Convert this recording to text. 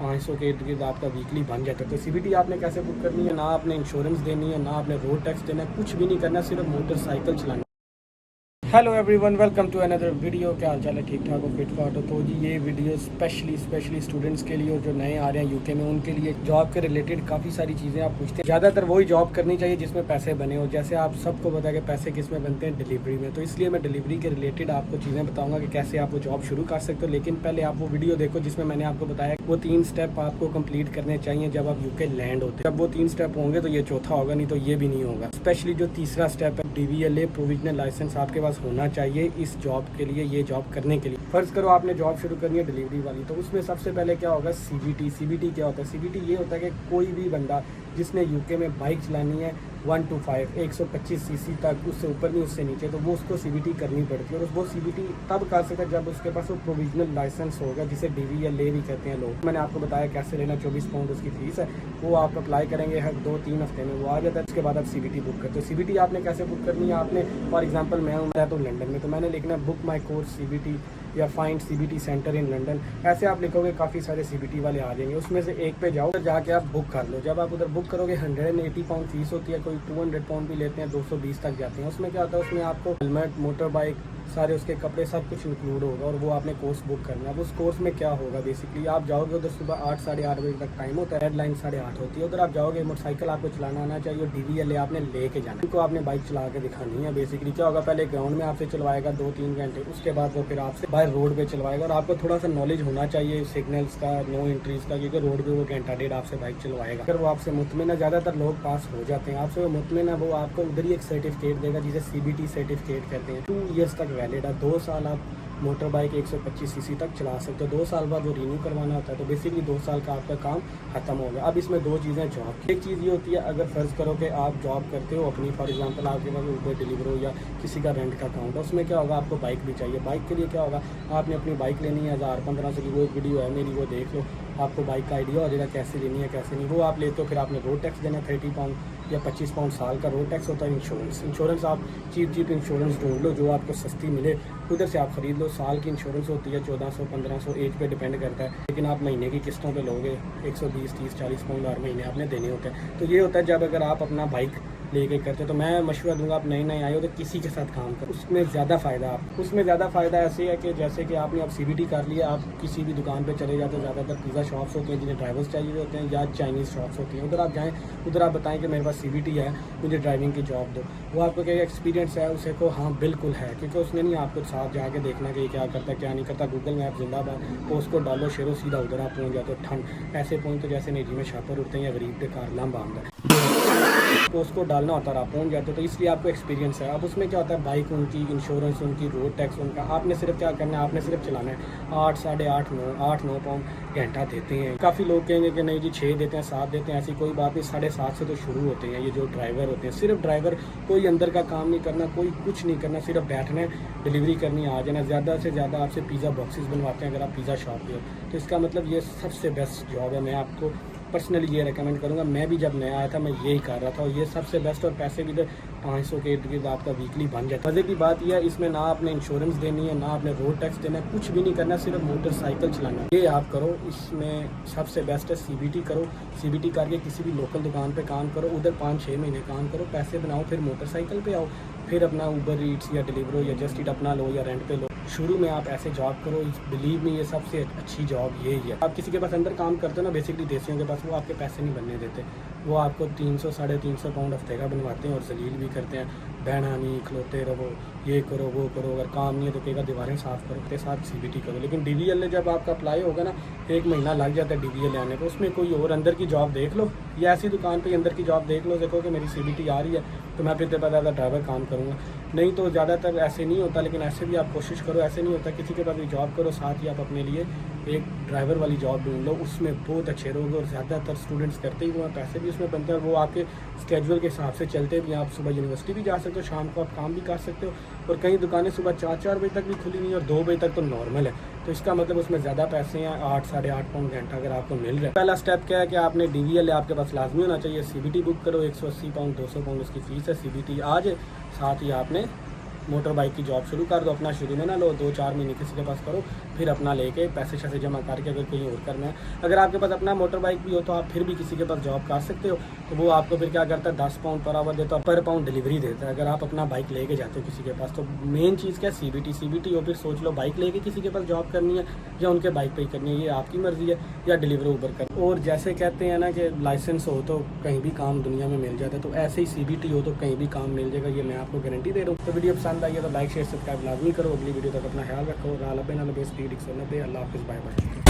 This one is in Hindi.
500 के इर्द गिर्द आपका वीकली बन जाता है। तो सीबीटी आपने कैसे बुक करनी है, ना आपने इंश्योरेंस देनी है, ना आपने रोड टैक्स देना है, कुछ भी नहीं करना, सिर्फ मोटरसाइकिल चलाना। Hello everyone, welcome to another video. क्या हाल चाल है, ठीक ठाक हो, फिट फाट हो? तो जी ये वीडियो स्पेशली स्टूडेंट्स के लिए और जो नए आ रहे हैं यूके में उनके लिए जॉब के रिलेटेड काफ़ी सारी चीज़ें आप पूछते हैं। ज़्यादातर वही जॉब करनी चाहिए जिसमें पैसे बने हो। जैसे आप सबको पता है कि पैसे किस में बनते हैं, डिलीवरी में। तो इसलिए मैं डिलीवरी के रिलेटेड आपको चीज़ें बताऊँगा कि कैसे आप वो जॉब शुरू कर सकते हो। लेकिन पहले आप वो वीडियो देखो जिसमें मैंने आपको बताया वो 3 स्टेप आपको कंप्लीट करने चाहिए जब आप यूके लैंड होते हैं। जब वो 3 स्टेप होंगे तो ये चौथा होगा, नहीं तो ये भी नहीं होगा। स्पेशली जो तीसरा स्टेप है, DVLA प्रोविजनल लाइसेंस आपके पास होना चाहिए इस जॉब के लिए, ये जॉब करने के लिए। फर्ज करो आपने जॉब शुरू करनी है डिलीवरी वाली, तो उसमें सबसे पहले क्या होगा, CBT क्या होता है? CBT ये होता है कि कोई भी बंदा जिसने यूके में बाइक चलानी है 1 to 5 125 सीसी तक, उससे ऊपर नहीं उससे नीचे, तो वो उसको CBT करनी पड़ती है। और वो CBT तब कर सकता है जब उसके पास वो प्रोविजनल लाइसेंस होगा, जिसे DVLA भी कहते हैं लोग। मैंने आपको बताया कैसे लेना, 24 पाउंड उसकी फीस है। वो आप अप्लाई करेंगे हर 2-3 हफ्ते में वो आ जाता है। उसके बाद आप CBT बुक करते हो। CBT आपने कैसे बुक करनी है? आपने फॉर एग्जाम्पल मैं तो लंदन में, तो मैंने लिखना है बुक माई कोर्स CBT या find CBT centre in London. ऐसे आप लिखोगे, काफ़ी सारे CBT वाले आ जाएंगे। उसमें से एक पे जाओ, जाके आप बुक कर लो। जब आप उधर बुक करोगे 180 पाउंड फीस होती है, कोई 200 पाउंड भी लेते हैं, 220 तक जाते हैं। उसमें क्या होता है, उसमें आपको हेलमेट, मोटर बाइक, सारे उसके कपड़े सब कुछ इंक्लूड होगा और वो आपने कोर्स बुक करना है। अब उस कोर्स में क्या होगा, बेसिकली आप जाओगे उधर सुबह 8 साढ़े 8 बजे तक टाइम होता है, डेडलाइन 8:30 होती है। उधर आप जाओगे, मोटरसाइकिल आपको चलाना आना चाहिए, DVLA आपने लेके जाना है। उनको आपने बाइक चला के दिखानी है। बेसिकली क्या होगा, पहले ग्राउंड में आपसे चलवाएगा 2-3 घंटे, उसके बाद वो फिर आपसे बाहर रोड पे चलवाएगा। और आपको थोड़ा सा नॉलेज होना चाहिए सिग्नल्स का, नो एंट्रीज का, क्योंकि रोड पे वो घंटा डेढ़ आपसे बाइक चलवाएगा। अगर वो आपसे मुतमिन है, ज़्यादातर लोग पास हो जाते हैं आपसे, वो मुतमिन है, वो आपको उधर ही एक सर्टिफिकेट देगा जिसे CBT सर्टिफिकेट कहते हैं। 2 ईयर्स तक वैलिड है, 2 साल आप मोटर बाइक 125 सीसी तक चला सकते हो। 2 साल बाद वो रिन्यू करवाना होता है। तो बेसिकली 2 साल का आपका काम खत्म हो गया। अब इसमें 2 चीज़ें जॉब की। एक चीज़ ये होती है, अगर फ़र्ज़ करो कि आप जॉब करते हो अपनी, फॉर एग्जांपल आपके पास उबर डिलीवर हो या किसी का रेंट का अकाउंट है, उसमें क्या होगा, आपको बाइक भी चाहिए। बाइक के लिए क्या होगा, आपने अपनी बाइक लेनी है 1000-1500 की। वो एक वीडियो है मेरी, वो देख लो, आपको बाइक का आइडिया हो जाएगा कैसे लेनी है कैसे नहीं। वो आप लेते हो, फिर आपने रोड टैक्स देना 30 पाउंड या 25 पाउंड साल का रोड टैक्स होता है। इंश्योरेंस आप चीप इंश्योरेंस ढूंढ लो जो आपको सस्ती मिले, उधर से आप खरीद लो। साल की इंश्योरेंस होती है 1400-1500, एज पे डिपेंड करता है। लेकिन आप महीने की किस्तों पे लोगे 120, 30, 40 पाउंड हर महीने आपने देने होते हैं। तो ये होता है जब अगर आप अपना बाइक लेके करते हो। तो मैं मशवरा दूंगा, आप नए आए हो तो किसी के साथ काम करो, उसमें ज़्यादा फ़ायदा ऐसे है कि जैसे कि आपने अब CBT कर लिया, आप किसी भी दुकान पे चले जाते हो, ज़्यादातर पिज़्ज़ा शॉप्स होते हैं जिन्हें ड्राइवर्स चाहिए होते हैं, या चाइनीज़ शॉप्स होती हैं। उधर आप जाएँ, उधर आप बताएं कि मेरे पास CBT है, मुझे ड्राइविंग की जॉब दो। वो आपको क्या एक्सपीरियंस है, उसे को हाँ बिल्कुल है, क्योंकि उसने नहीं आपको साथ जाके देखना कि क्या करता है क्या नहीं करता। गूगल मैप जिंदाबाद, पोस्ट को डालो, शेरो सीधा उधर आप पहुँच जाते हो। ठंड ऐसे पहुँचते जैसे नेजी में छापर उठते हैं या गरीब पे कारलाम बांध है, पोस्ट को डालना होता है, आप पहुँच जाते हो। तो इसलिए आपको एक्सपीरियंस है। अब उसमें क्या होता है, बाइक उनकी, इंश्योरेंस उनकी, रोड टैक्स उनका, आपने सिर्फ क्या करना है, आपने सिर्फ चलाना है। 8 साढ़े 8-9 पाउंड घंटा देते हैं। काफ़ी लोग कहेंगे कि नहीं जी 6 देते हैं, 7 देते हैं, ऐसी कोई बात नहीं। 7.5 से तो शुरू होते हैं ये जो ड्राइवर होते हैं। सिर्फ ड्राइवर, कोई अंदर का काम नहीं करना, कोई कुछ नहीं करना, सिर्फ बैठना है, डिलीवरी करनी आ जाना। ज़्यादा से ज़्यादा आपसे पिज़्ज़ा बॉक्सेस बनवाते हैं अगर आप पिज़्ज़ा शॉप पे हो। तो इसका मतलब ये सबसे बेस्ट जॉब है। मैं आपको पर्सनली ये रेकमेंड करूँगा। मैं भी जब नया आया था मैं यही कर रहा था, और ये सबसे बेस्ट। और पैसे भी 500 के इर्द गिर्द आपका वीकली बन जाता है। मज़े की बात यह है, इसमें ना आपने इंश्योरेंस देनी है, ना आपने रोड टैक्स देना है, कुछ भी नहीं करना, सिर्फ मोटरसाइकिल चलाना है। ये आप करो, इसमें सबसे बेस्ट है CBT करो। CBT करके किसी भी लोकल दुकान पे काम करो, उधर 5-6 महीने काम करो, पैसे बनाओ, फिर मोटरसाइकिल पे आओ, फिर अपना उबर ईट्स या डिलीवरो या जस्ट ईट अपना लो या रेंट पे लो। शुरू में आप ऐसे जॉब करो, बिलीव में ये सबसे अच्छी जॉब यही है। आप किसी के पास अंदर काम करते हो ना, बेसिकली देसियों के पास, वो आपके पैसे नहीं बनने देते। वो आपको 300-350 पाउंड हफ्ते का बनवाते हैं और जलील भी करते हैं। बहना नहीं, खलोते रहो, ये करो वो करो, अगर काम नहीं है तो कहेगा दीवारें साफ़ करो, के साथ CBT करो। लेकिन DVLA जब आपका अप्लाई होगा ना, 1 महीना लग जाता है DVLA आने को। उसमें कोई और अंदर की जॉब देख लो, या ऐसी दुकान पे अंदर की जॉब देख लो, देखो कि मेरी CBT आ रही है तो मैं फिर ज़्यादा ड्राइवर काम करूँगा। नहीं तो ज़्यादातर ऐसे नहीं होता, लेकिन ऐसे भी आप कोशिश करो। ऐसे नहीं होता, किसी के पास भी जॉब करो, साथ ही आप अपने लिए एक ड्राइवर वाली जॉब ढूंढ लो, उसमें बहुत अच्छे रहोगे। और ज़्यादातर स्टूडेंट्स करते ही वो हैं, पैसे भी उसमें बनते हैं, और वो आपके स्केड्यूल के हिसाब से चलते भी। आप सुबह यूनिवर्सिटी भी जा सकते हो, शाम को आप काम भी कर सकते हो। और कई दुकानें सुबह 4-4 बजे तक भी खुली नहीं, और 2 बजे तक तो नॉर्मल है। तो इसका मतलब उसमें ज़्यादा पैसे हैं। 8 साढ़े 8 पाउंड घंटा अगर आपको मिल रहा है। पहला स्टेप क्या है कि आपने DVLA आपके पास लाजमी होना चाहिए। CBT बुक करो, 180 पाउंड 200 पाउंड उसकी फ़ीस है। CBT आ जाए, साथ ही आपने मोटर बाइक की जॉब शुरू कर दो। अपना शुरू में ना लो, 2-4 महीने किसी के पास करो, फिर अपना लेके पैसे शैसे जमा करके अगर कहीं और करना है। अगर आपके पास अपना मोटर बाइक भी हो तो आप फिर भी किसी के पास जॉब कर सकते हो, तो वो आपको फिर क्या करता है 10 पाउंड पर आवर देता है, पर पाउंड डिलीवरी देता है। अगर आप अपना बाइक लेके जाते हो किसी के पास, तो मेन चीज़ क्या CBT हो, फिर सोच लो बाइक लेके किसी के पास जॉब करनी है या उनके बाइक पे ही करनी है, ये आपकी मर्जी है, या डिलीवरी ऊबर कर। और जैसे कहते हैं ना कि लाइसेंस हो तो कहीं भी काम दुनिया में मिल जाता है, तो ऐसे ही CBT हो तो कहीं भी काम मिल जाएगा, ये मैं आपको गारंटी दे रहा हूँ। तो वीडियो पसंद आई है तो लाइक शेयर सब्सक्राइब लाजमी करो। अगली वीडियो तक अपना ख्याल रखो। अल्लाह हाफिज़, स्पीड 190। अल्लाह हाफिज़, बाय बाय।